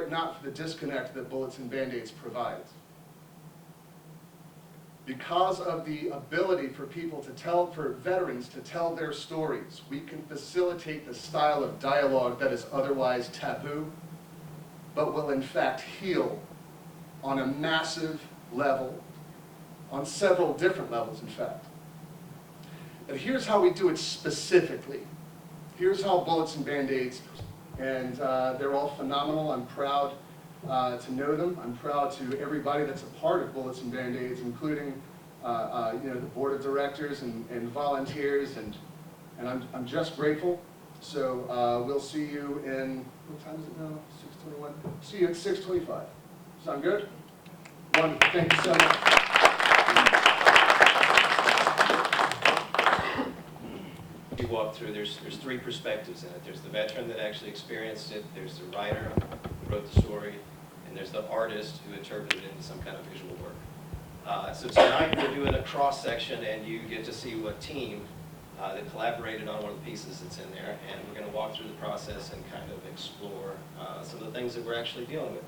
it not for the disconnect that bullets and Band-Aids provides. Because of the ability for veterans to tell their stories, we can facilitate the style of dialogue that is otherwise taboo, but will in fact heal on a massive level, on several different levels in fact. And here's how we do it specifically. Here's how Bullets and Band-Aids, and they're all phenomenal. I'm proud to know them. I'm proud to everybody that's a part of Bullets and Band-Aids, including the board of directors and volunteers, and I'm just grateful. So we'll see you in, what time is it now? 6:21. See you at 6:25. Sound good? Wonderful. Thank you so much. You walk through, there's three perspectives in it. There's the veteran that actually experienced it, there's the writer who wrote the story, and there's the artist who interpreted it into some kind of visual work. So tonight we're doing a cross-section, and you get to see what team that collaborated on one of the pieces that's in there, and we're going to walk through the process and kind of explore some of the things that we're actually dealing with.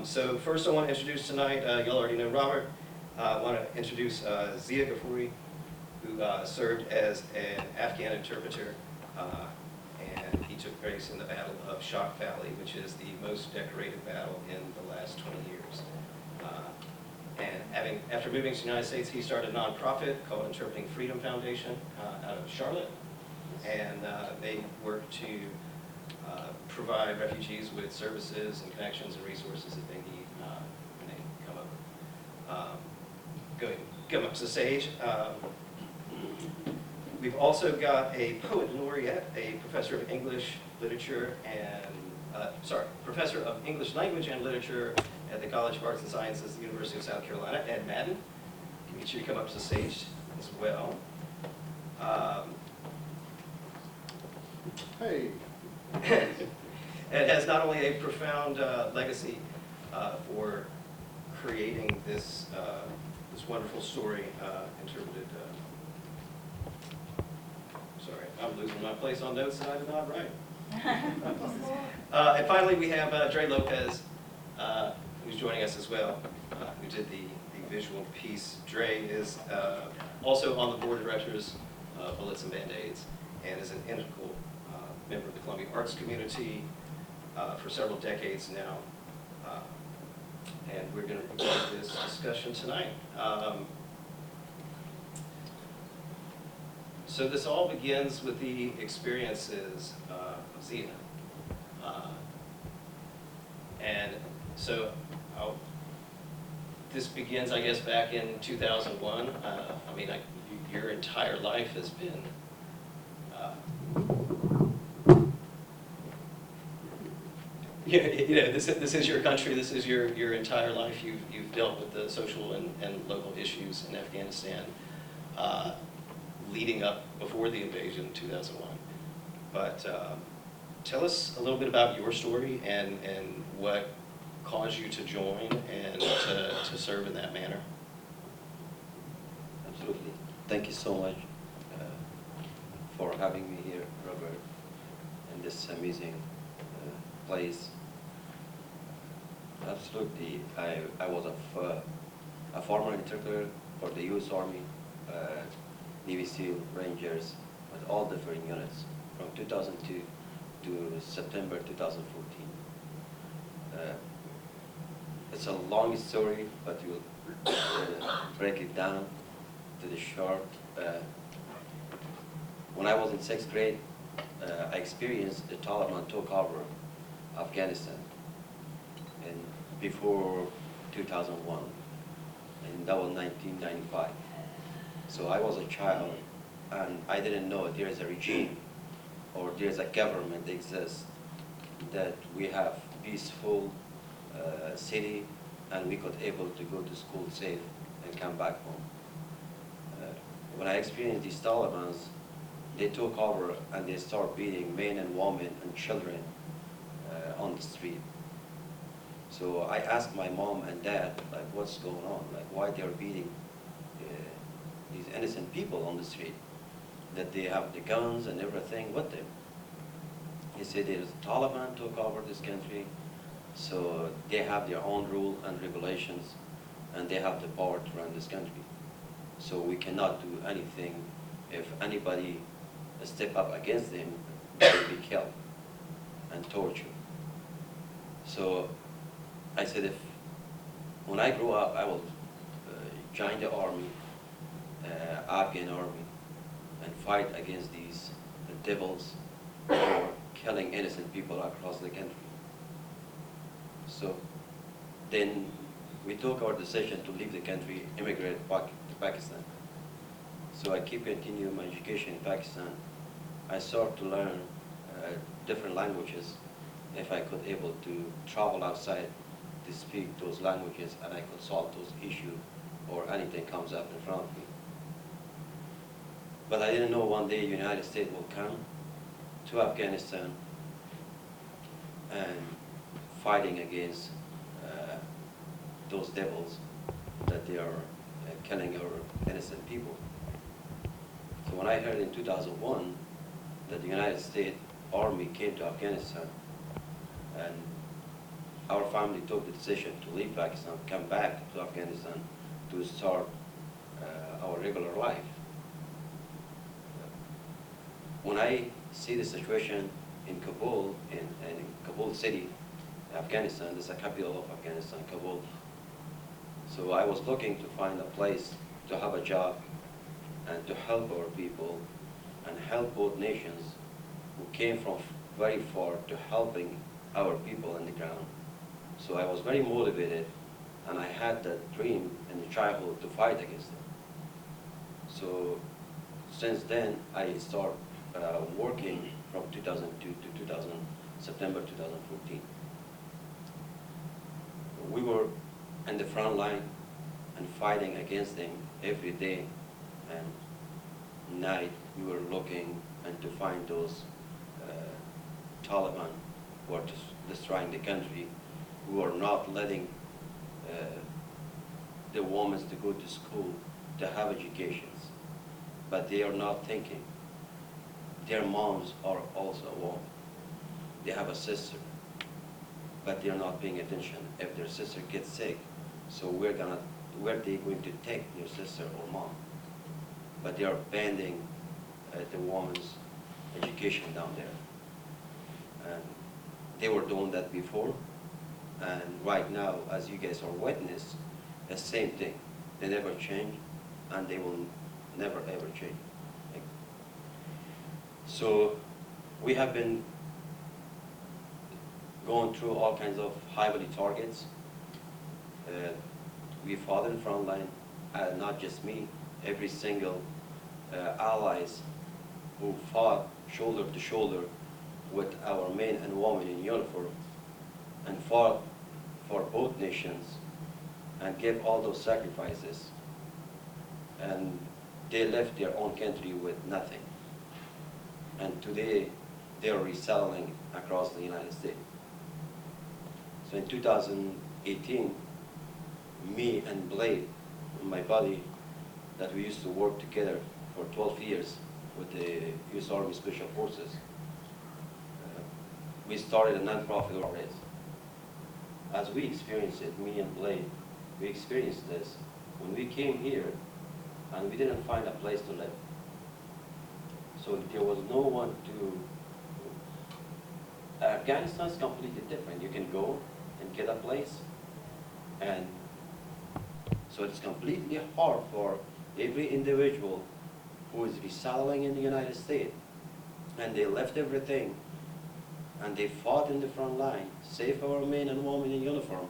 So first I want to introduce tonight, you'll already know Robert. I want to introduce Zia Ghafouri, who served as an Afghan interpreter, and he took place in the Battle of Shock Valley, which is the most decorated battle in the last 20 years. And after moving to the United States, he started a nonprofit called Interpreting Freedom Foundation out of Charlotte, and they work to provide refugees with services and connections and resources that they need when they come over. Come up to the stage. We've also got a poet laureate, a professor of English literature and, professor of English language and literature at the College of Arts and Sciences, the University of South Carolina, Ed Madden. Can get you to come up to the stage as well. Hey. Ed has not only a profound legacy for creating this wonderful story interpreted. Sorry, I'm losing my place on notes that I did not write. And finally, we have Dre Lopez, who's joining us as well, who did the visual piece. Dre is also on the board of directors of Bullets and Band-Aids, and is an integral member of the Columbia arts community for several decades now. And we're going to begin this discussion tonight. So this all begins with the experiences of Zia. And so this begins, I guess, back in 2001. I mean, your entire life has been this is your country, this is your entire life. You've dealt with the social and local issues in Afghanistan leading up before the invasion in 2001. But tell us a little bit about your story and what caused you to join and to serve in that manner. Absolutely. Thank you so much for having me here, Robert, in this amazing place. Absolutely. I was a former interpreter for the U.S. Army, Navy SEAL, Rangers, with all different units from 2002 to September 2014. It's a long story, but we'll break it down to the short. When I was in 6th grade, I experienced the Taliban took over Afghanistan before 2001, and that was 1995. So I was a child, and I didn't know there's a regime or there's a government that exists, that we have peaceful city, and we could able to go to school safe and come back home. When I experienced these Taliban, they took over and they start beating men and women and children on the street. So I asked my mom and dad, like, what's going on? Like, why they're beating these innocent people on the street, that they have the guns and everything with them. He said, the Taliban took over this country, So they have their own rule and regulations, and they have the power to run this country. So we cannot do anything. If anybody step up against them, they will be killed and tortured. So I said, if when I grow up, I will join the army, Afghan army, and fight against these devils who are killing innocent people across the country. So then we took our decision to leave the country, immigrate back to Pakistan. So I keep continuing my education in Pakistan. I started to learn different languages if I could able to travel outside to speak those languages, and I could solve those issues or anything comes up in front of me. But I didn't know one day the United States will come to Afghanistan and fighting against those devils that they are killing our innocent people. So when I heard in 2001 that the United States Army came to Afghanistan, and our family took the decision to leave Pakistan, come back to Afghanistan to start our regular life. When I see the situation in Kabul, in Kabul city, Afghanistan, this is the capital of Afghanistan, Kabul. So I was looking to find a place to have a job and to help our people and help both nations who came from very far to helping our people on the ground. So I was very motivated, and I had that dream in the childhood to fight against them. So since then, I started working from 2002 to September 2014. We were in the front line and fighting against them every day and night. We were looking and to find those Taliban who are destroying the country, who are not letting the women to go to school to have educations, but they are not thinking. Their moms are also a woman. They have a sister, but they're not paying attention. If their sister gets sick, so where are they going to take their sister or mom? But they are banning the woman's education down there. And they were doing that before, and right now, as you guys are witness, the same thing. They never change, and they will never ever change. So we have been going through all kinds of high-value targets. We fought in front line, not just me, every single allies who fought shoulder to shoulder with our men and women in uniform and fought for both nations and gave all those sacrifices. And they left their own country with nothing. And today, they are reselling across the United States. So in 2018, me and Blade, my buddy, that we used to work together for 12 years with the U.S. Army Special Forces, we started a non-profit organization. As we experienced it, me and Blade, we experienced this when we came here and we didn't find a place to live. So there was no one to... Afghanistan is completely different. You can go and get a place, and so it's completely hard for every individual who is resettling in the United States, and they left everything, and they fought in the front line, save our men and women in uniform,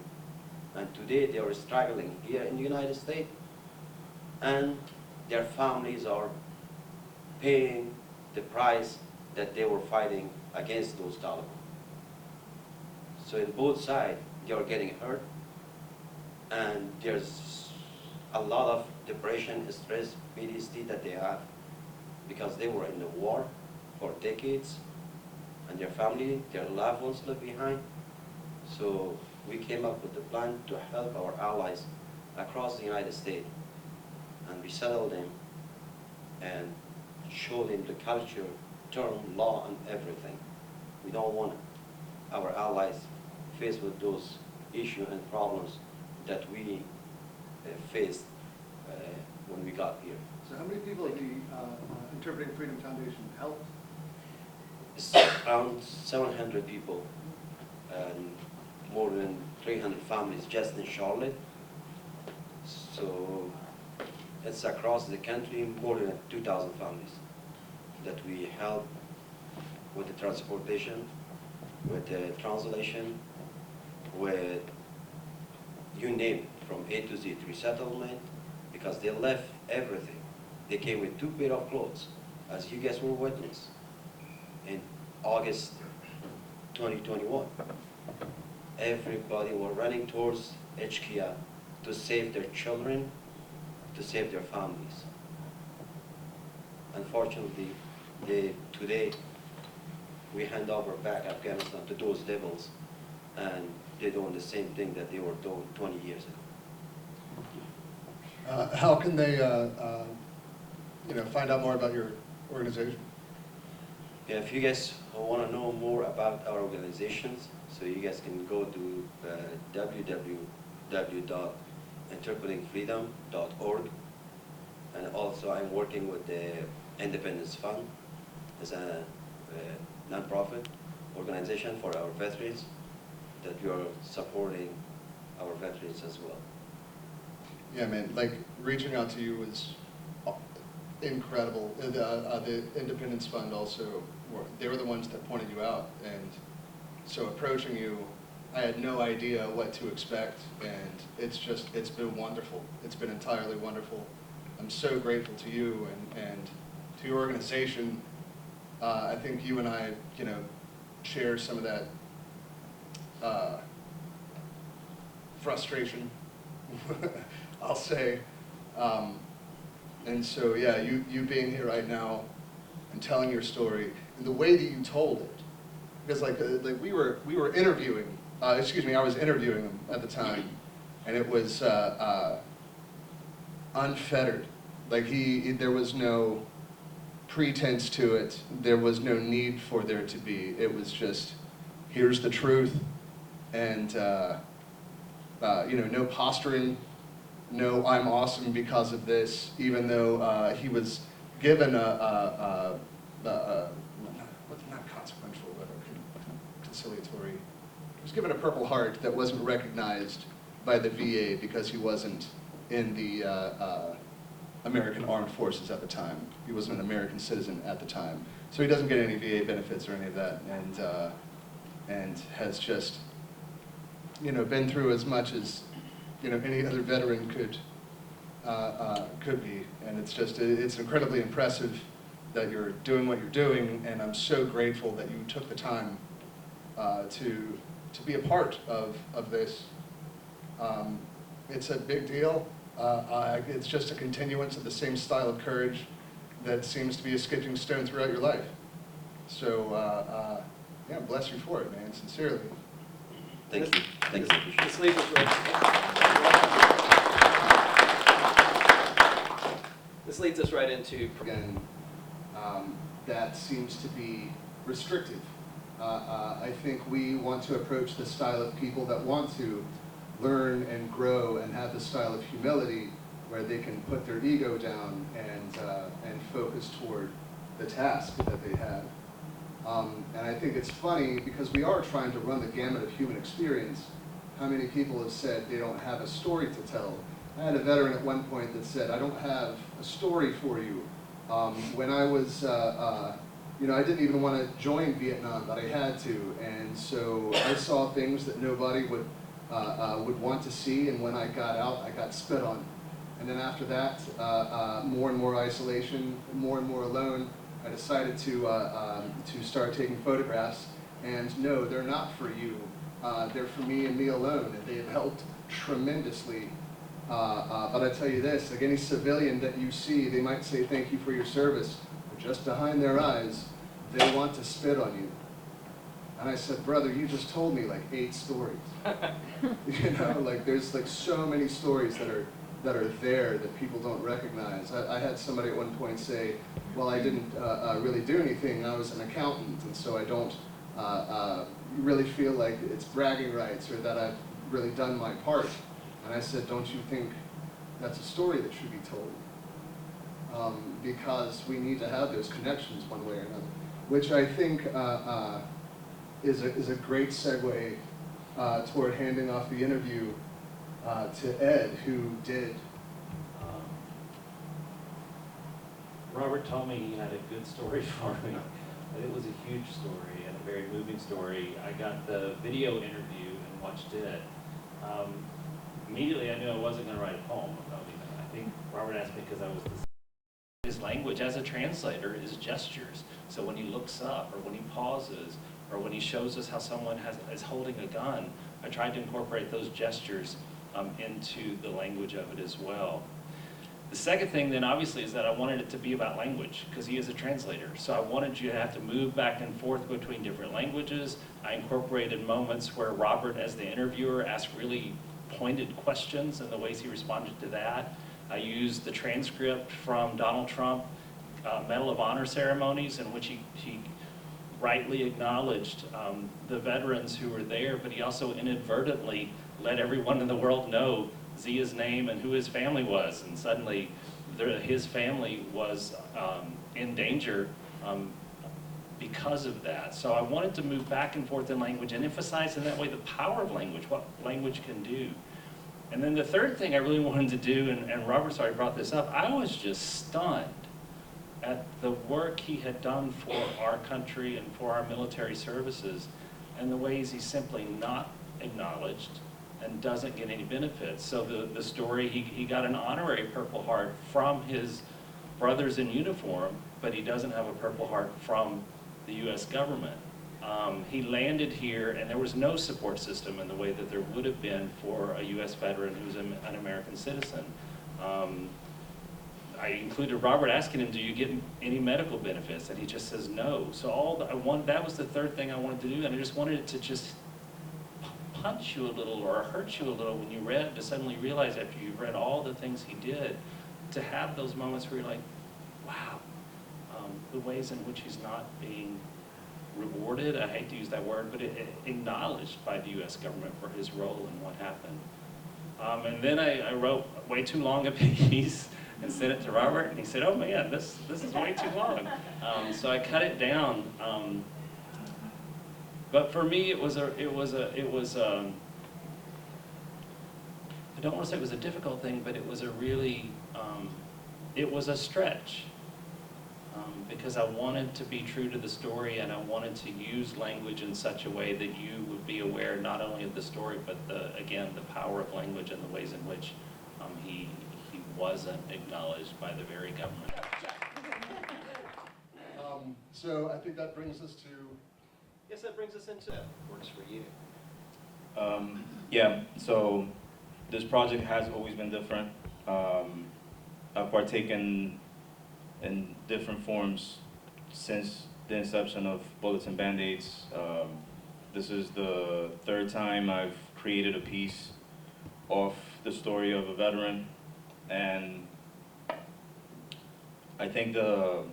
and today they are struggling here in the United States, and their families are paying the price that they were fighting against those Taliban. So in both sides, they are getting hurt, and there's a lot of depression, stress, PTSD that they have because they were in the war for decades, and their family, their loved ones left behind. So we came up with a plan to help our allies across the United States and resettle them and show them the culture, term, law, and everything. We don't want our allies faced with those issues and problems that we faced when we got here. So how many people at the Interpreting Freedom Foundation helped? It's around 700 people and more than 300 families just in Charlotte. So it's across the country, more than 2,000 families that we help with the transportation, with the translation, with you name it, from A to Z, resettlement, because they left everything. They came with 2 pairs of clothes, as you guys will witness, in August 2021. Everybody were running towards HKIA to save their children, to save their families. Unfortunately, today, we hand over back Afghanistan to those devils, and they're doing the same thing that they were doing 20 years ago. How can they, find out more about your organization? Yeah, if you guys want to know more about our organizations, so you guys can go to www.interpretingfreedom.org, and also I'm working with the Independence Fund as a non-profit organization for our veterans, that we are supporting our veterans as well. Yeah, man, like reaching out to you was incredible. The Independence Fund also, they were the ones that pointed you out, and so approaching you, I had no idea what to expect, and it's been wonderful. It's been entirely wonderful. I'm so grateful to you and to your organization. I think you and I, share some of that frustration, I'll say. And so, yeah, you being here right now and telling your story, and the way that you told it, because like we were interviewing, I was interviewing him at the time, and it was unfettered. Like there was no pretense to it. There was no need for there to be. It was just, here's the truth, and no posturing, no I'm awesome because of this. Even though he was given not consequential, but conciliatory. He was given a Purple Heart that wasn't recognized by the VA because he wasn't in the American Armed Forces at the time. He wasn't an American citizen at the time. So he doesn't get any VA benefits or any of that, and has just, been through as much as, any other veteran could be. And it's incredibly impressive that you're doing what you're doing, and I'm so grateful that you took the time to be a part of this. It's a big deal. It's just a continuance of the same style of courage that seems to be a skipping stone throughout your life. So, yeah, bless you for it, man, sincerely. Thank you. Thank you. This leads us right. This leads us right into Again, that seems to be restrictive. I think we want to approach the style of people that want to learn and grow and have the style of humility where they can put their ego down and focus toward the task that they have. And I think it's funny because we are trying to run the gamut of human experience. How many people have said they don't have a story to tell? I had a veteran at one point that said, I don't have a story for you. When I was, I didn't even want to join Vietnam, but I had to. And so I saw things that nobody would want to see, and when I got out, I got spit on. And then after that, more and more isolation, more and more alone, I decided to start taking photographs. And no, they're not for you. They're for me and me alone, and they have helped tremendously. But I tell you this, like any civilian that you see, they might say thank you for your service, but just behind their eyes, they want to spit on you. And I said, brother, you just told me like 8 stories. There's like so many stories that are there that people don't recognize. I had somebody at one point say, well, I didn't really do anything. I was an accountant, and so I don't, you really feel like it's bragging rights or that I've really done my part. And I said, don't you think that's a story that should be told? Because we need to have those connections one way or another, which I think is a great segue toward handing off the interview to Ed, who did. Robert told me he had a good story for me. It was a huge story and a very moving story. I got the video interview and watched it. Immediately I knew I wasn't going to write a poem about it. I think Robert asked me because I was his language as a translator is gestures. So when he looks up or when he pauses or when he shows us how someone is holding a gun, I tried to incorporate those gestures into the language of it as well. The second thing then obviously is that I wanted it to be about language because he is a translator. So I wanted you to have to move back and forth between different languages. I incorporated moments where Robert as the interviewer asked really pointed questions and the ways he responded to that. I used the transcript from Donald Trump Medal of Honor ceremonies in which he rightly acknowledged the veterans who were there, but he also inadvertently let everyone in the world know Zia's name and who his family was, and suddenly his family was in danger because of that. So I wanted to move back and forth in language and emphasize in that way the power of language, what language can do. And then the third thing I really wanted to do, and Robert's already brought this up, I was just stunned at the work he had done for our country and for our military services and the ways he's simply not acknowledged and doesn't get any benefits. So the story, he got an honorary Purple Heart from his brothers in uniform, but he doesn't have a Purple Heart from the US government. He landed here and there was no support system in the way that there would have been for a US veteran who's an American citizen. I included Robert asking him, do you get any medical benefits? And he just says no. So that was the third thing I wanted to do, and I just wanted it to just punch you a little or hurt you a little when you read, to suddenly realize after you've read all the things he did, to have those moments where you're like, wow, the ways in which he's not being rewarded, I hate to use that word, but acknowledged by the US government for his role in what happened. And then I wrote way too long a piece and sent it to Robert, and he said, oh man, this is way too long. So I cut it down. But for me, I don't want to say it was a difficult thing, but it was a really, it was a stretch. Because I wanted to be true to the story, and I wanted to use language in such a way that you would be aware not only of the story, but again, the power of language and the ways in which he wasn't acknowledged by the very government. So I think that brings us to. Yes, that brings us into that works for you. Yeah, so this project has always been different. I've partaken in different forms since the inception of Bullets and Band-Aids. This is the third time I've created a piece off the story of a veteran, and I think the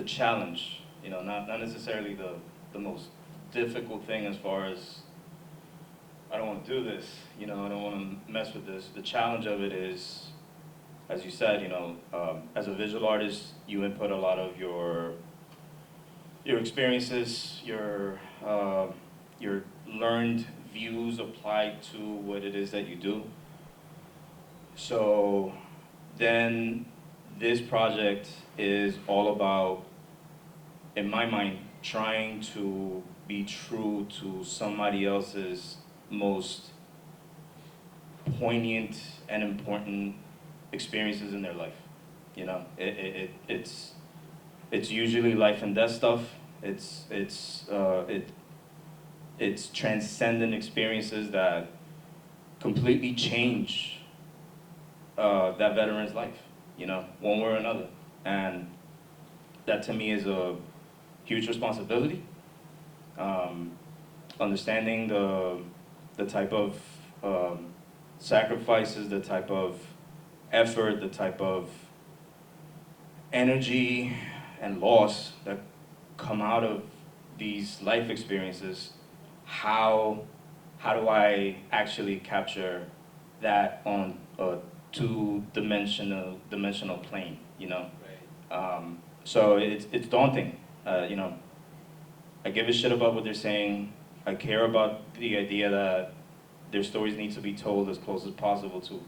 challenge, not necessarily the most difficult thing as far as I don't want to do this, I don't want to mess with this. The challenge of it is, as you said, as a visual artist, you input a lot of your experiences, your learned views applied to what it is that you do. So then this project is all about, in my mind, trying to be true to somebody else's most poignant and important experiences in their life. It's usually life and death stuff. It's transcendent experiences that completely change that veteran's life, one way or another. And that to me is a huge responsibility. Understanding the type of sacrifices, the type of effort, the type of energy and loss that come out of these life experiences how do I actually capture that on a dimensional plane, you know? Right. So it's daunting, you know. I give a shit about what they're saying. I care about the idea that their stories need to be told as close as possible to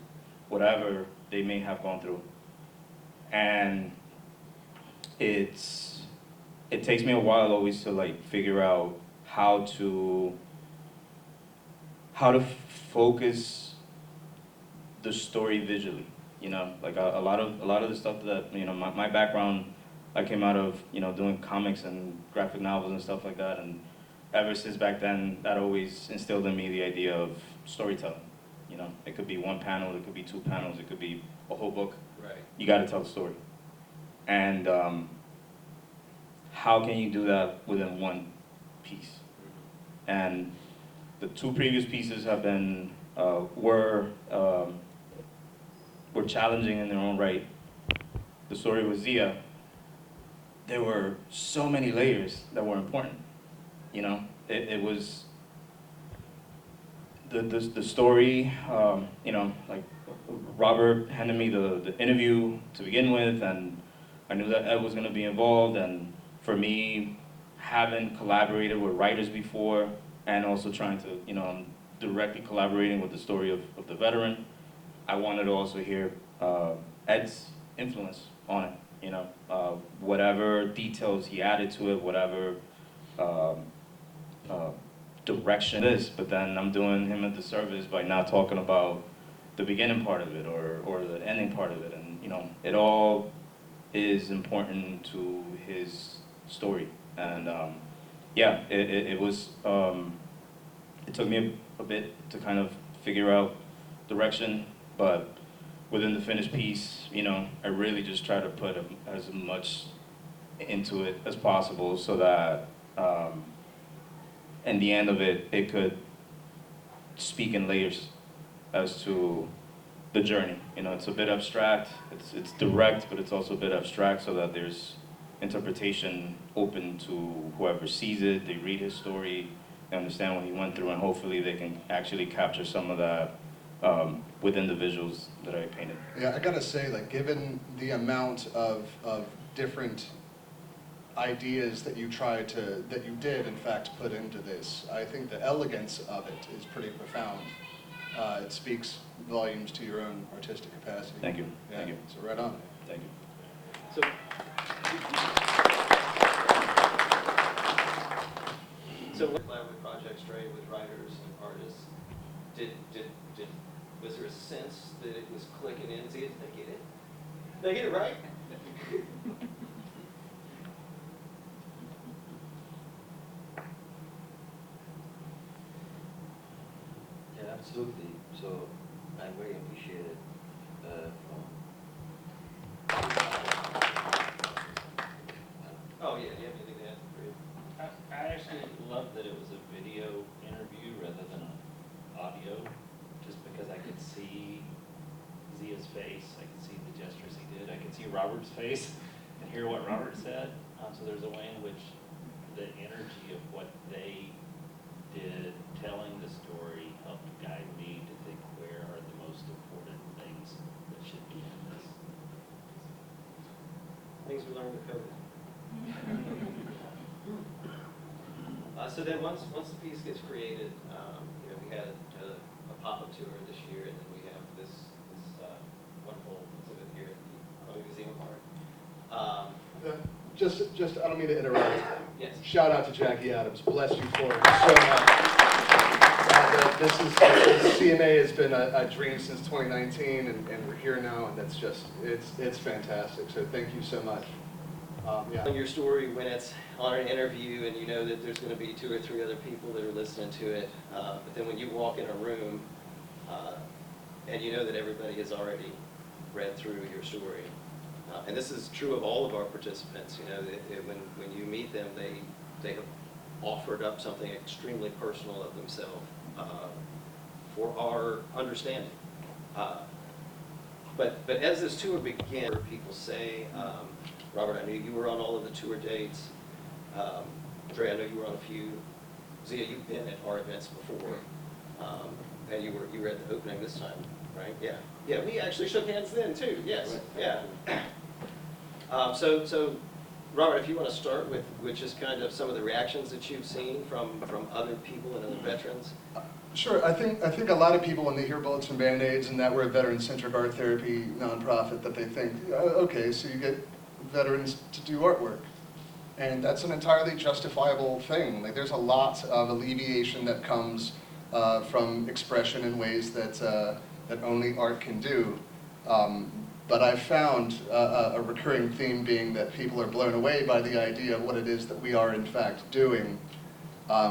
whatever they may have gone through. And it takes me a while always to like figure out how to focus the story visually. You know, like a lot of the stuff that, you know, my background, I came out of, you know, doing comics and graphic novels and stuff like that, and ever since back then, that always instilled in me the idea of storytelling. You know, it could be one panel, it could be two panels, it could be a whole book. Right. You got to tell the story. And how can you do that within one piece? And the two previous pieces have been were challenging in their own right. The story with Zia, there were so many layers that were important. You know, it was the story. You know, like Robert handed me the interview to begin with, and I knew that Ed was going to be involved. And for me, having collaborated with writers before, and also trying to, you know, I'm directly collaborating with the story of the veteran, I wanted to also hear Ed's influence on it. You know, whatever details he added to it, whatever direction it is, but then I'm doing him a disservice by not talking about the beginning part of it or the ending part of it. And, you know, it all is important to his story. And yeah, it was, it took me a bit to kind of figure out direction, but within the finished piece, you know, I really just try to put as much into it as possible so that in the end of it, it could speak in layers as to the journey. You know, it's a bit abstract, it's direct, but it's also a bit abstract so that there's interpretation open to whoever sees it, they read his story, they understand what he went through, and hopefully they can actually capture some of that within the visuals that I painted. Yeah, I gotta say, like, given the amount of different ideas that you did in fact put into this, I think the elegance of it is pretty profound. It speaks volumes to your own artistic capacity. Thank you. Yeah, Thank you. so right on. Thank you. So, with collaborative projects, right, with writers and artists, was there a sense that it was clicking in? Did I get it? Did I get it right? Yeah, absolutely. So I very appreciate it Oh, yeah, do you have anything to add? I actually love that it was a video interview rather than an audio, just because I could see Zia's face, I could see the gestures he did, I could see Robert's face and hear what Robert said. So there's a way in which the energy of what they did, telling the story, helped guide me to think where are the most important things that should be in this. Things we learned with COVID. So then once the piece gets created, you know, we had a pop-up tour this year, and then we have this wonderful exhibit here at the Museum Park. Just, I don't mean to interrupt. Yes. Shout out to Jackie Adams. Bless you for it so much. This CMA has been a dream since 2019, and we're here now, and that's just, it's fantastic. So thank you so much. Yeah. Your story when it's on an interview and you know that there's going to be 2 or 3 other people that are listening to it, but then when you walk in a room and you know that everybody has already read through your story, and this is true of all of our participants, you know, when you meet them, they have offered up something extremely personal of themselves for our understanding. But as this tour began, people say, Robert, I knew you were on all of the tour dates. Dre, I know you were on a few. Zia, you've been at our events before, and you were at the opening this time, right? Yeah. Yeah, we actually shook hands then too, yes, yeah. So, Robert, if you want to start with just kind of some of the reactions that you've seen from other people and other veterans. Sure, I think a lot of people when they hear Bullets and Band-Aids and that we're a veteran-centric art therapy nonprofit, that they think, oh, okay, so you get veterans to do artwork. And that's an entirely justifiable thing. Like, there's a lot of alleviation that comes from expression in ways that, that only art can do. But I've found a recurring theme being that people are blown away by the idea of what it is that we are in fact doing.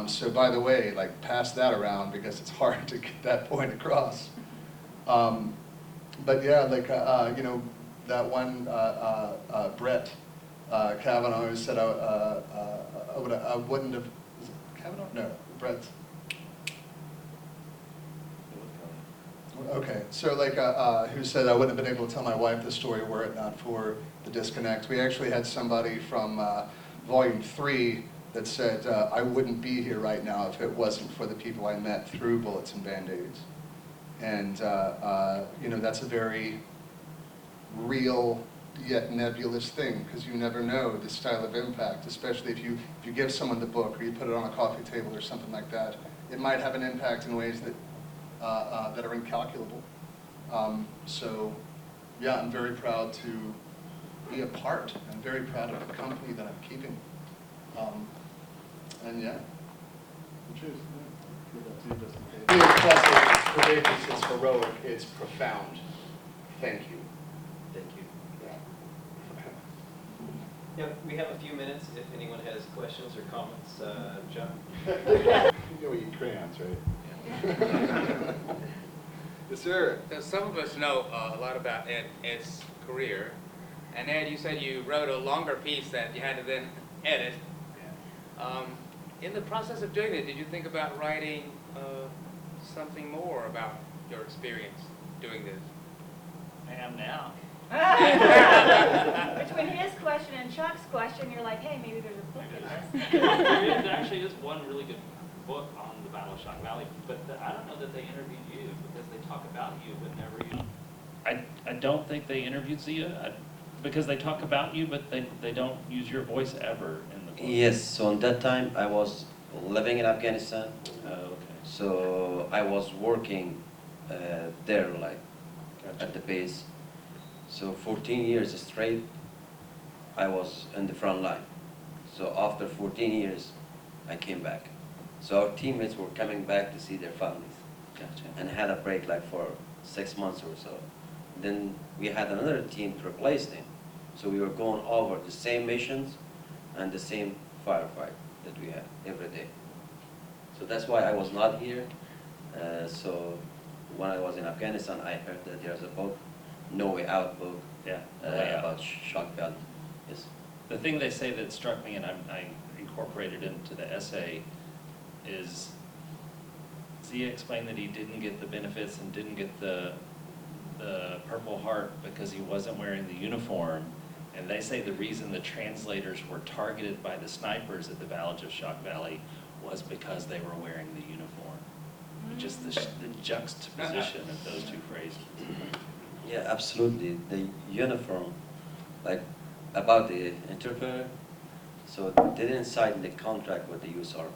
So by the way, like, pass that around because it's hard to get that point across. But yeah, like, you know, that one Brett Kavanaugh who said I wouldn't have, was it Kavanaugh? No, Brett. Okay, so like, who said I wouldn't have been able to tell my wife the story were it not for the disconnect. We actually had somebody from Volume 3 that said, I wouldn't be here right now if it wasn't for the people I met through Bullets and Band-Aids. And, you know, that's a very real yet nebulous thing, because you never know the style of impact, especially if you give someone the book or you put it on a coffee table or something like that. It might have an impact in ways that, that are incalculable. So, yeah, I'm very proud to be a part. I'm very proud of the company that I'm keeping. And yeah. Cheers. Give that to you just in case. It's impressive, it's courageous, it's heroic, it's profound. Thank you. Thank you. Yeah, we have a few minutes if anyone has questions or comments. John? You know we eat crayons, right? Yes, sir. So some of us know a lot about Ed's career. And Ed, you said you wrote a longer piece that you had to then edit. In the process of doing it, did you think about writing something more about your experience doing this? I am now. Between his question and Chuck's question, you're like, hey, maybe there's a book in this. There actually is one really good book on the Battle of Shock Valley, but I don't know that they interviewed you because they talk about you, but never you. I don't think they interviewed Zia because they talk about you, but they don't use your voice ever in the book. Yes, so at that time I was living in Afghanistan. Oh, okay. So I was working there, like, Gotcha. at the base. So 14 years straight, I was in the front line. So after 14 years, I came back. So our teammates were coming back to see their families. Gotcha. And had a break like for 6 months or so. Then we had another team to replace them. So we were going over the same missions and the same firefight that we had every day. So that's why I was not here. So when I was in Afghanistan, I heard that there's a book, No Way Out book, Yeah. Way Out. about Shock Valley. Yes. The thing they say that struck me, and I incorporated into the essay, is Zia explained that he didn't get the benefits and didn't get the Purple Heart because he wasn't wearing the uniform. And they say the reason the translators were targeted by the snipers at the Battle of Shock Valley was because they were wearing the uniform. Just the juxtaposition of those two phrases. Yeah, absolutely. The uniform, like about the interpreter, so they didn't sign the contract with the U.S. Army.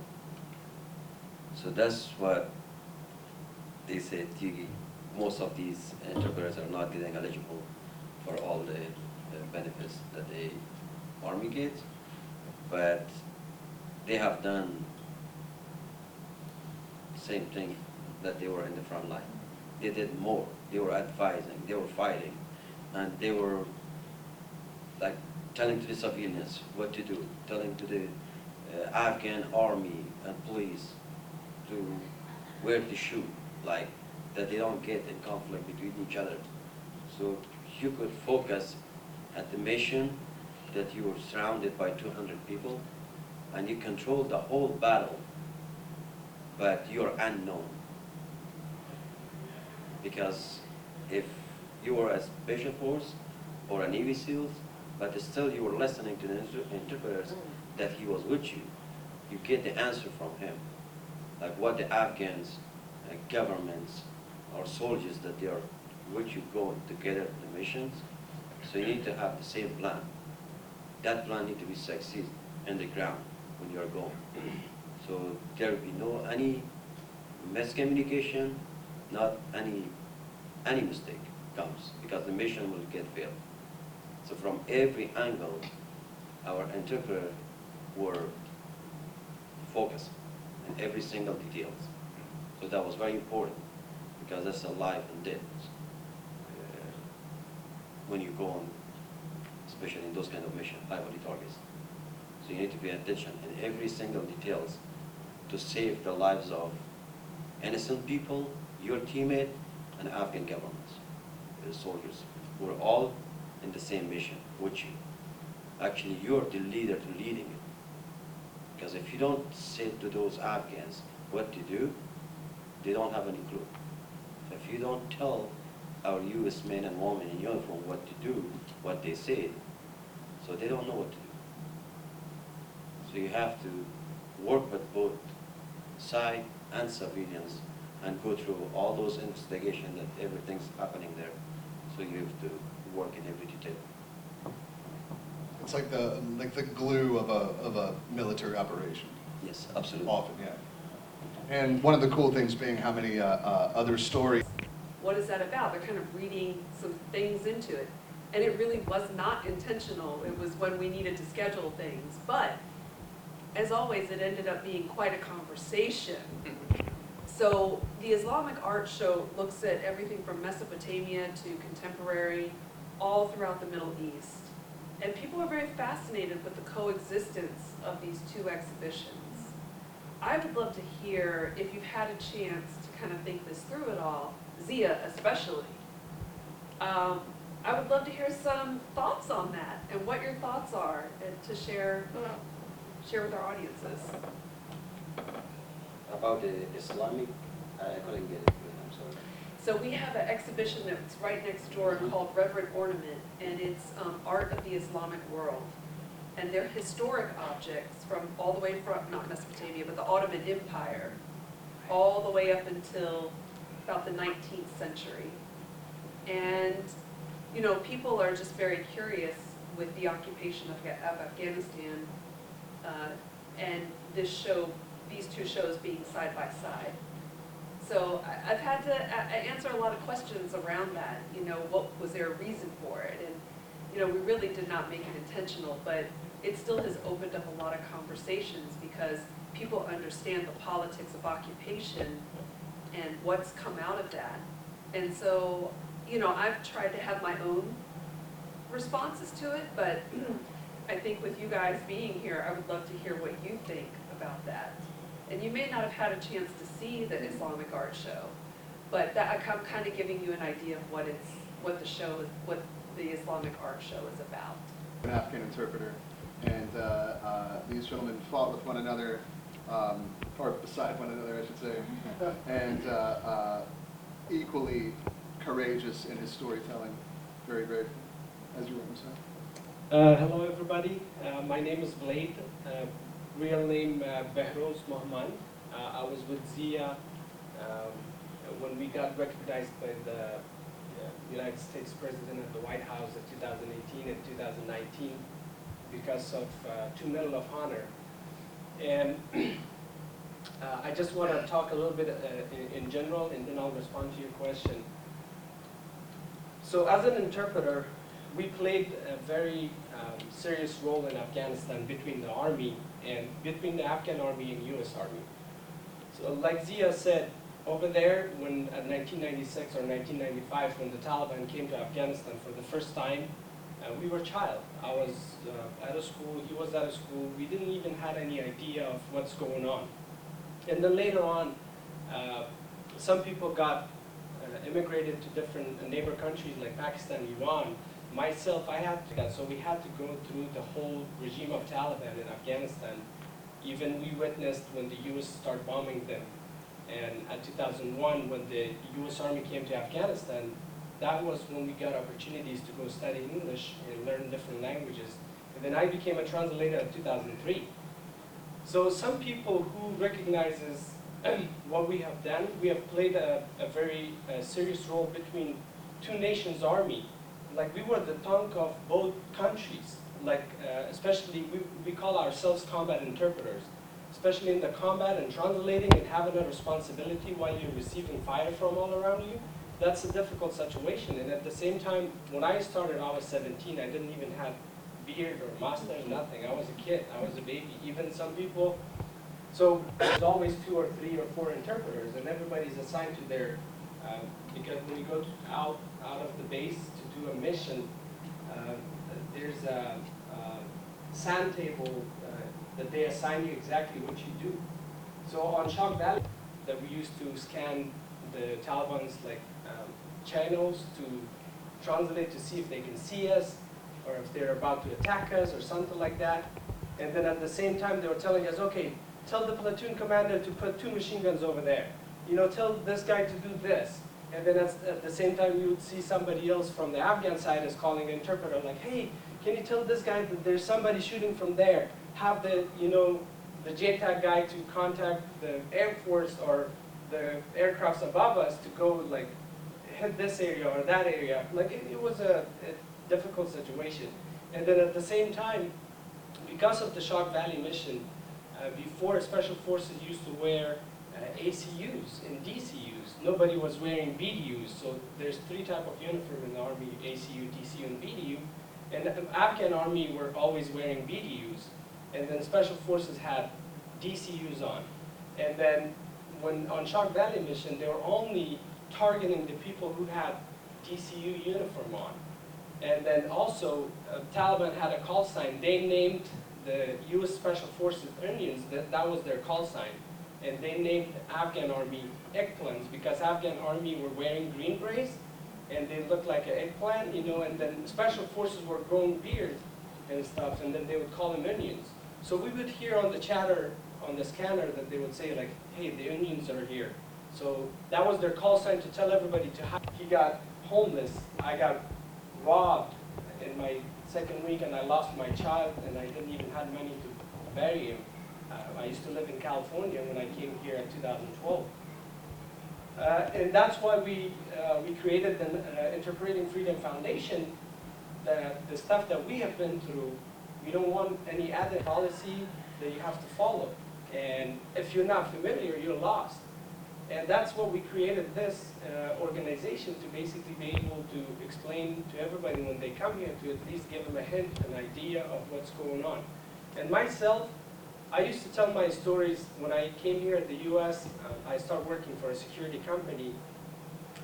So that's what they said. Most of these interpreters are not getting eligible for all the benefits that the Army gets, but they have done same thing that they were in the front line. They did more. They were advising, they were fighting, and they were like telling to the civilians what to do, telling to the Afghan army and police to where to shoot, like that they don't get in conflict between each other. So you could focus at the mission that you were surrounded by 200 people and you control the whole battle, but you're unknown. Because if you were a special force or a Navy SEALs, but still you were listening to the interpreters that he was with you, you get the answer from him. like what the Afghans, governments, or soldiers that they are, which you go together the missions. So you need to have the same plan. That plan need to be succeed in the ground when you are going. So there will be no any miscommunication, not any mistake comes, because the mission will get failed. So from every angle, our interpreter were focused on every single details. So that was very important, because that's a life and death when you go on, especially in those kind of mission, high body targets. So you need to pay attention in every single details to save the lives of innocent people, your teammate, and Afghan governments, the soldiers, who are all in the same mission with you. Actually, you're the leader to leading it. Because if you don't say to those Afghans what to do, they don't have any clue. If you don't tell our U.S. men and women in uniform what to do, what they say, so they don't know what to do. So you have to work with both side and civilians and go through all those investigations that everything's happening there. So you have to work in every detail. It's like the glue of a military operation. Yes, absolutely. Often, yeah. And one of the cool things being how many other stories. What is that about? They're kind of reading some things into it. And it really was not intentional. It was when we needed to schedule things. But as always, it ended up being quite a conversation. So the Islamic art show looks at everything from Mesopotamia to contemporary, all throughout the Middle East. And people are very fascinated with the coexistence of these two exhibitions. I would love to hear, if you've had a chance to kind of think this through at all, Zia especially, I would love to hear some thoughts on that and what your thoughts are, and to share with our audiences. About the Islamic, I couldn't get it, I'm sorry. So we have an exhibition that's right next door called Reverent Ornament, and it's art of the Islamic world. And they're historic objects from all the way from, not Mesopotamia, but the Ottoman Empire, all the way up until about the 19th century. And, you know, people are just very curious with the occupation of Afghanistan, and this show, these two shows being side by side. So I've had to answer a lot of questions around that. You know, what was there a reason for it? And you know, we really did not make it intentional, but it still has opened up a lot of conversations because people understand the politics of occupation and what's come out of that. And so, you know, I've tried to have my own responses to it, but I think with you guys being here, I would love to hear what you think about that. And you may not have had a chance to see the Islamic art show, but that, I'm kind of giving you an idea of what the show is, what the Islamic art show is about. An Afghan interpreter, and these gentlemen fought with one another, or beside one another, I should say, and equally courageous in his storytelling. Very brave, as you were saying. Hello everybody, my name is Blade, real name Behrouz Mohammed. I was with Zia when we got recognized by the United States President at the White House in 2018 and 2019 because of 2 Medal of Honor. And I just want to talk a little bit in general, and then I'll respond to your question. So as an interpreter, we played a very serious role in Afghanistan between the army and between the Afghan army and U.S. Army. So like Zia said, over there, when 1996 or 1995, when the Taliban came to Afghanistan for the first time, we were a child. I was out of school, he was out of school. We didn't even have any idea of what's going on. And then later on, some people got immigrated to different neighbor countries like Pakistan, Iran. Myself, I had to, so we had to go through the whole regime of Taliban in Afghanistan. Even we witnessed when the U.S. started bombing them. And in 2001, when the U.S. Army came to Afghanistan, that was when we got opportunities to go study English and learn different languages. And then I became a translator in 2003. So some people who recognizes what we have done, we have played a very serious role between two nations' army. Like, we were the tongue of both countries. Like, especially, we call ourselves combat interpreters. Especially in the combat and translating and having a responsibility while you're receiving fire from all around you. That's a difficult situation. And at the same time, when I started, I was 17. I didn't even have beard or mustache, nothing. I was a kid. I was a baby. Even some people. So there's always 2 or 3 or 4 interpreters, and everybody's assigned to their. Because when you go out of the base to do a mission, there's a sand table that they assign you exactly what you do. So on Shock Valley, that we used to scan the Taliban's channels to translate to see if they can see us, or if they're about to attack us, or something like that. And then at the same time, they were telling us, okay, tell the platoon commander to put 2 machine guns over there. You know, tell this guy to do this. And then at the same time, you would see somebody else from the Afghan side is calling an interpreter, like, hey, can you tell this guy that there's somebody shooting from there? Have the, the JTAG guy to contact the Air Force or the aircrafts above us to go, like, hit this area or that area. Like, it was a difficult situation. And then at the same time, because of the Shock Valley mission, before Special Forces used to wear ACUs and DCUs. Nobody was wearing BDUs, so there's 3 types of uniform in the Army, ACU, DCU, and BDU. And the Afghan Army were always wearing BDUs. And then Special Forces had DCUs on. And then when on Shock Valley mission, they were only targeting the people who had DCU uniform on. And then also, Taliban had a call sign. They named the U.S. Special Forces Indians, that was their call sign. And they named the Afghan Army eggplants because Afghan Army were wearing green berets and they looked like an eggplant, and then Special Forces were growing beards and stuff, and then they would call them Indians. So we would hear on the chatter, on the scanner, that they would say, like, hey, the Indians are here. So that was their call sign to tell everybody to hide. He got homeless. I got robbed in my 2nd week, and I lost my child, and I didn't even have money to bury him. I used to live in California when I came here in 2012. And that's why we created the Interpreting Freedom Foundation. The stuff that we have been through, we don't want any added policy that you have to follow. And if you're not familiar, you're lost. And that's what we created this organization to basically be able to explain to everybody when they come here, to at least give them a hint, an idea of what's going on. And myself, I used to tell my stories when I came here at the U.S. I started working for a security company,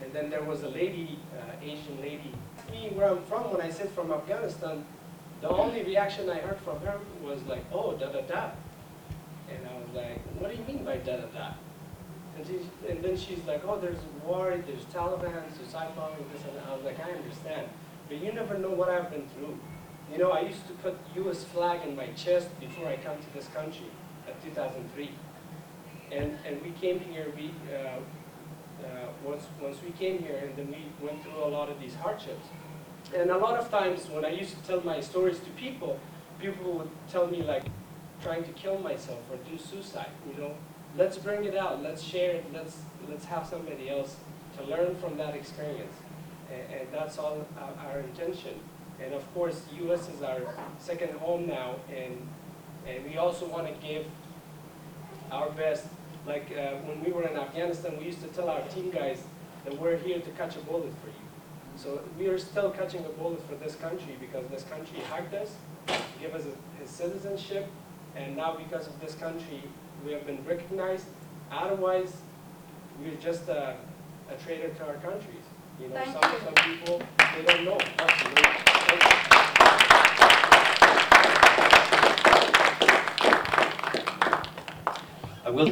and then there was a lady, Asian lady, asked me where I'm from. When I said from Afghanistan, the only reaction I heard from her was like, oh, da-da-da. And I was like, what do you mean by da-da-da? And then she's like, oh, there's war, there's Taliban, suicide bombing, this and that. I was like, I understand. But you never know what I've been through. I used to put U.S. flag in my chest before I come to this country at 2003. And we came here, once we came here, and then we went through a lot of these hardships. And a lot of times when I used to tell my stories to people, people would tell me, like, trying to kill myself or do suicide, Let's bring it out, let's share it, let's have somebody else to learn from that experience. And that's all our intention. And of course, U.S. is our 2nd home now, and we also want to give our best. Like when we were in Afghanistan, we used to tell our team guys that we're here to catch a bullet for you. So we are still catching a bullet for this country because this country hugged us, gave us his citizenship, and now because of this country, we have been recognized. Otherwise, we're just a traitor to our countries. Some people, they don't know. I will.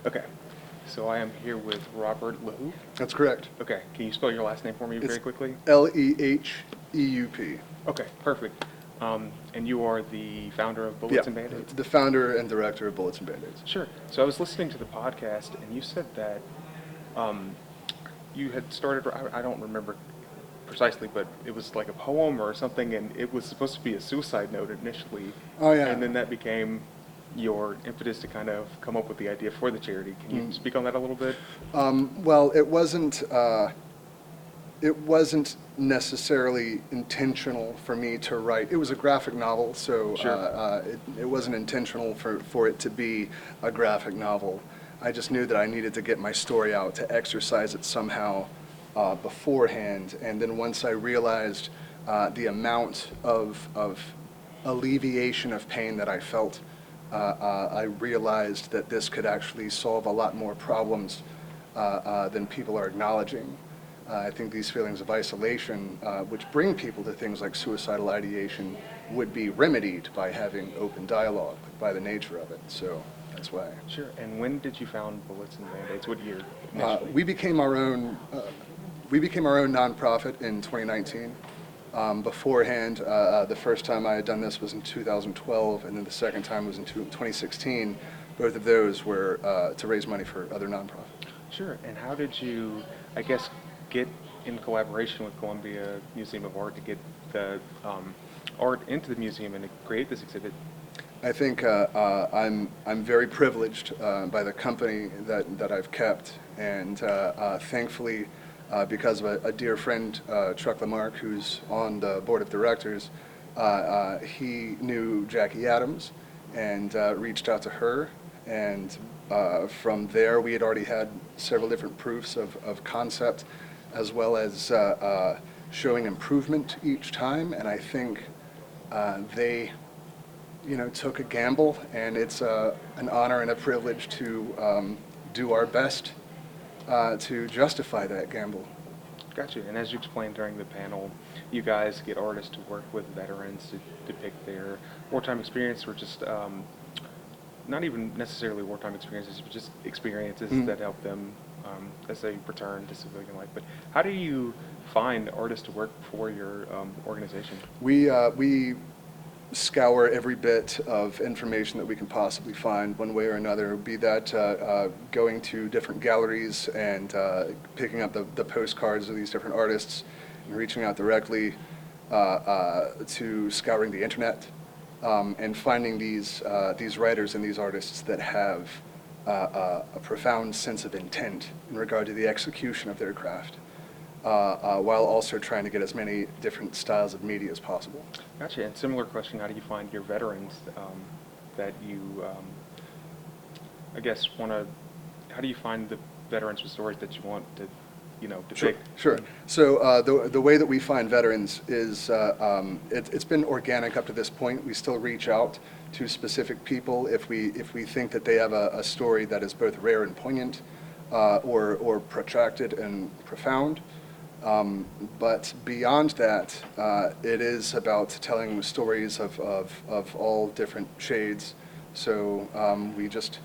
Okay, so I am here with Robert Leheup. That's correct. Okay, can you spell your last name for me very quickly? Leheup. Okay, perfect. And you are the founder of Bullets and Band-Aids? The founder and director of Bullets and Band-Aids. Sure. So I was listening to the podcast, and you said that you had started, I don't remember precisely, but it was like a poem or something, and it was supposed to be a suicide note initially. Oh, yeah. And then that became your impetus to kind of come up with the idea for the charity. Can you speak on that a little bit? Well, it wasn't necessarily intentional for me to write. It was a graphic novel, so Sure. it wasn't intentional for it to be a graphic novel. I just knew that I needed to get my story out, to exercise it somehow beforehand. And then once I realized the amount of alleviation of pain that I felt, I realized that this could actually solve a lot more problems than people are acknowledging. I think these feelings of isolation, which bring people to things like suicidal ideation, would be remedied by having open dialogue, by the nature of it. So that's why. Sure. And when did you found Bullets and Band-Aids? What year initially? We became our own nonprofit in 2019. Beforehand, the first time I had done this was in 2012, and then the second time was in 2016. Both of those were to raise money for other nonprofits. Sure. And how did you, I guess, get in collaboration with Columbia Museum of Art to get the art into the museum and to create this exhibit? I think I'm very privileged by the company that I've kept, and thankfully, because of a dear friend, Chuck Lamarck, who's on the board of directors, he knew Jackie Adams and reached out to her, and from there we had already had several different proofs of concept, as well as showing improvement each time, and I think they took a gamble, and it's an honor and a privilege to do our best to justify that gamble. Gotcha. And as you explained during the panel, you guys get artists to work with veterans to depict their wartime experience, or just not even necessarily wartime experiences, but just experiences that help them as they return to civilian life. But how do you find artists to work for your organization? We scour every bit of information that we can possibly find one way or another, be that going to different galleries and picking up the postcards of these different artists and reaching out directly, to scouring the internet and finding these writers and these artists that have a profound sense of intent in regard to the execution of their craft, while also trying to get as many different styles of media as possible. Gotcha. And similar question, how do you find your veterans that you, I guess, how do you find the veterans with stories that you want to, depict? Sure. So the way that we find veterans is, it's been organic up to this point. We still reach out to specific people if we think that they have a story that is both rare and poignant, or protracted and profound. But beyond that, it is about telling stories of all different shades. So we just,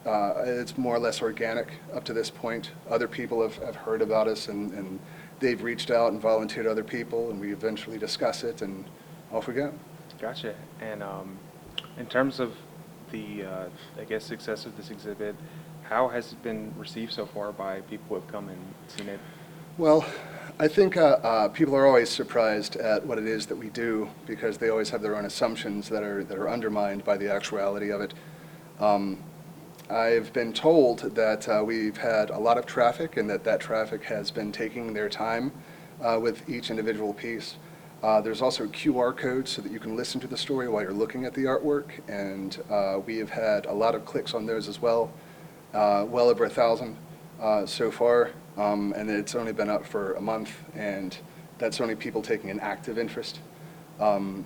it's more or less organic up to this point. Other people have heard about us, and they've reached out and volunteered other people, and we eventually discuss it, and off we go. Gotcha. And in terms of the, I guess, success of this exhibit, how has it been received so far by people who have come and seen it? Well, I think people are always surprised at what it is that we do, because they always have their own assumptions that are undermined by the actuality of it. I've been told that we've had a lot of traffic, and that traffic has been taking their time with each individual piece. There's also QR codes so that you can listen to the story while you're looking at the artwork, and we have had a lot of clicks on those as well, well over 1,000 so far, and it's only been up for a month, and that's only people taking an active interest, let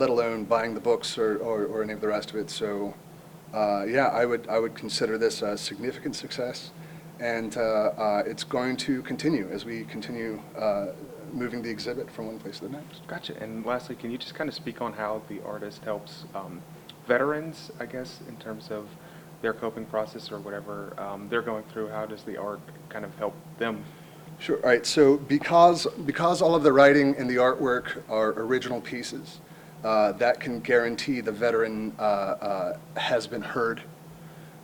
alone buying the books or any of the rest of it. So yeah, I would consider this a significant success, and it's going to continue as we continue moving the exhibit from one place to the next. Gotcha. And lastly, can you just kind of speak on how the artist helps veterans, I guess, in terms of their coping process or whatever they're going through? How does the art kind of help them? Sure. All right. So because all of the writing and the artwork are original pieces, that can guarantee the veteran has been heard.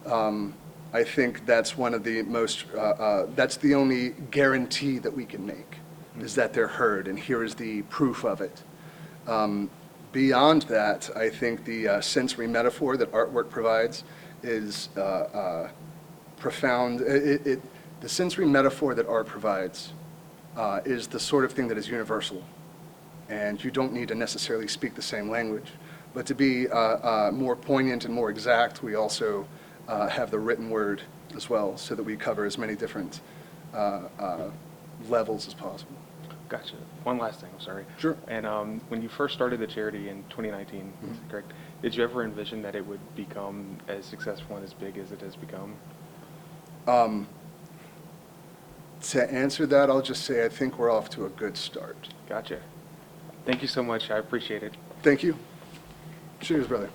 I think that's one of the most, that's the only guarantee that we can make. is that they're heard, and here is the proof of it. Beyond that, I think the sensory metaphor that artwork provides is profound. The sensory metaphor that art provides is the sort of thing that is universal, and you don't need to necessarily speak the same language. But to be more poignant and more exact, we also have the written word as well, so that we cover as many different levels as possible. Gotcha. One last thing, I'm sorry. Sure. And when you first started the charity in 2019, is that correct? Did you ever envision that it would become as successful and as big as it has become? To answer that, I'll just say I think we're off to a good start. Gotcha. Thank you so much. I appreciate it. Thank you. Cheers, brother.